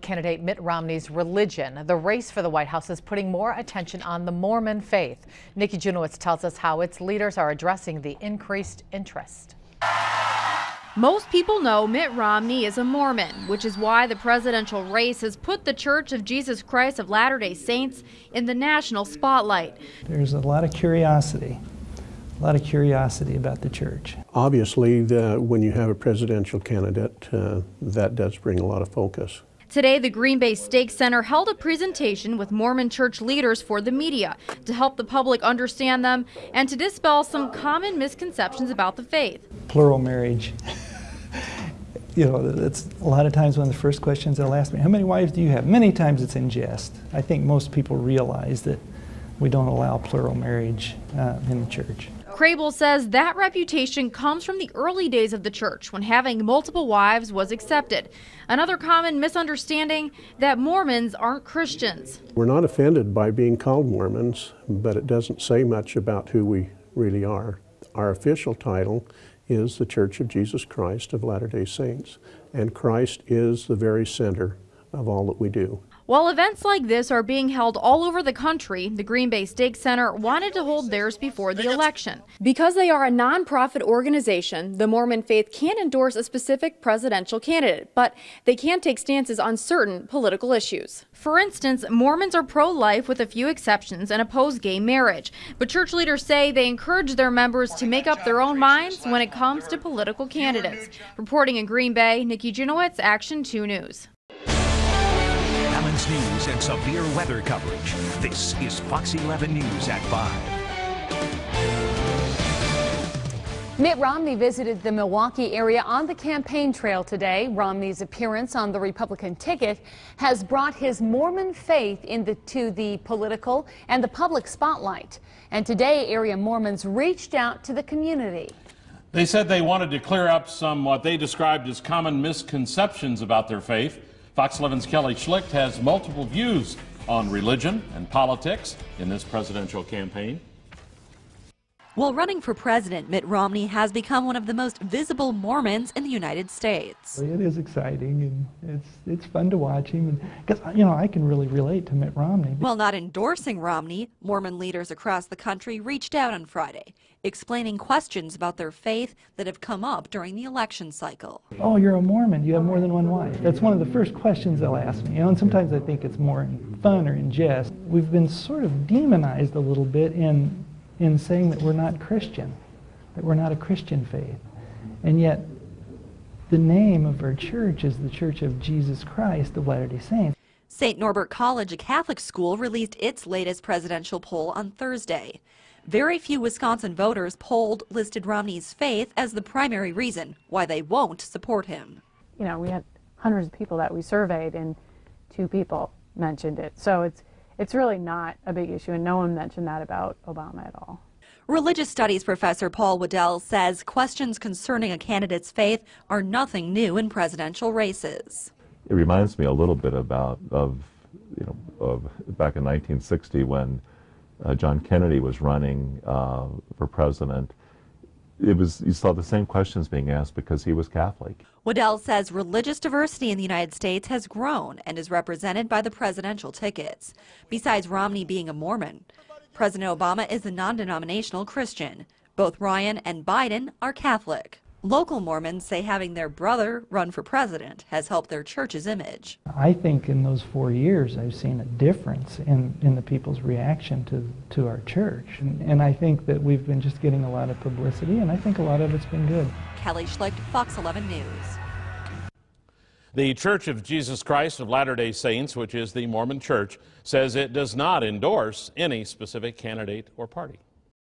Candidate Mitt Romney's religion. The race for the White House is putting more attention on the Mormon faith. Nikki Junowitz tells us how its leaders are addressing the increased interest. Most people know Mitt Romney is a Mormon, which is why the presidential race has put the Church of Jesus Christ of Latter-day Saints in the national spotlight. There's a lot of curiosity about the church. Obviously, when you have a presidential candidate, that does bring a lot of focus. Today, the Green Bay Stake Center held a presentation with Mormon church leaders for the media to help the public understand them and to dispel some common misconceptions about the faith. Plural marriage. You know, that's a lot of times one of the first questions they'll ask me, how many wives do you have? Many times it's in jest. I think most people realize that we don't allow plural marriage in the church. Crable says that reputation comes from the early days of the church when having multiple wives was accepted. Another common misunderstanding that Mormons aren't Christians. We're not offended by being called Mormons, but it doesn't say much about who we really are. Our official title is the Church of Jesus Christ of Latter-day Saints, and Christ is the very center of all that we do. While events like this are being held all over the country, the Green Bay Stake Center wanted to hold theirs before the election. Because they are a nonprofit organization, the Mormon faith can't endorse a specific presidential candidate, but they can take stances on certain political issues. For instance, Mormons are pro-life with a few exceptions and oppose gay marriage. But church leaders say they encourage their members to make up their own minds when it comes to political candidates. Reporting in Green Bay, Nikki Junowitz, Action 2 News. Balanced news and severe weather coverage. This is Fox 11 News at 5. Mitt Romney visited the Milwaukee area on the campaign trail today. Romney's appearance on the Republican ticket has brought his Mormon faith into the political and the public spotlight. And today, area Mormons reached out to the community. They said they wanted to clear up some what they described as common misconceptions about their faith. Fox 11's Kelly Schlicht has multiple views on religion and politics in this presidential campaign. While running for president, Mitt Romney has become one of the most visible Mormons in the United States. It is exciting, and it's fun to watch him, because you know I can really relate to Mitt Romney. While not endorsing Romney, Mormon leaders across the country reached out on Friday, explaining questions about their faith that have come up during the election cycle. Oh, you're a Mormon. You have more than one wife. That's one of the first questions they'll ask me. You know, and sometimes I think it's more in fun or in jest. We've been sort of demonized a little bit in saying that we're not Christian, that we're not a Christian faith. And yet, the name of our church is the Church of Jesus Christ of Latter-day Saints. St. Norbert College, a Catholic school, released its latest presidential poll on Thursday. Very few Wisconsin voters polled listed Romney's faith as the primary reason why they won't support him. You know, we had hundreds of people that we surveyed, and 2 people mentioned it. So it's really not a big issue, and no one mentioned that about Obama at all. Religious studies professor Paul Waddell says questions concerning a candidate's faith are nothing new in presidential races. It reminds me a little bit of back in 1960 when John Kennedy was running for president. You saw the same questions being asked because he was Catholic. Waddell says religious diversity in the United States has grown and is represented by the presidential tickets. Besides Romney being a Mormon, President Obama is a non-denominational Christian. Both Ryan and Biden are Catholic. Local Mormons say having their brother run for president has helped their church's image. I think in those 4 years I've seen a difference in the people's reaction to our church. And I think that we've been just getting a lot of publicity, and I think a lot of it's been good. Kelly Schlicht, Fox 11 News. The Church of Jesus Christ of Latter-day Saints, which is the Mormon church, says it does not endorse any specific candidate or party.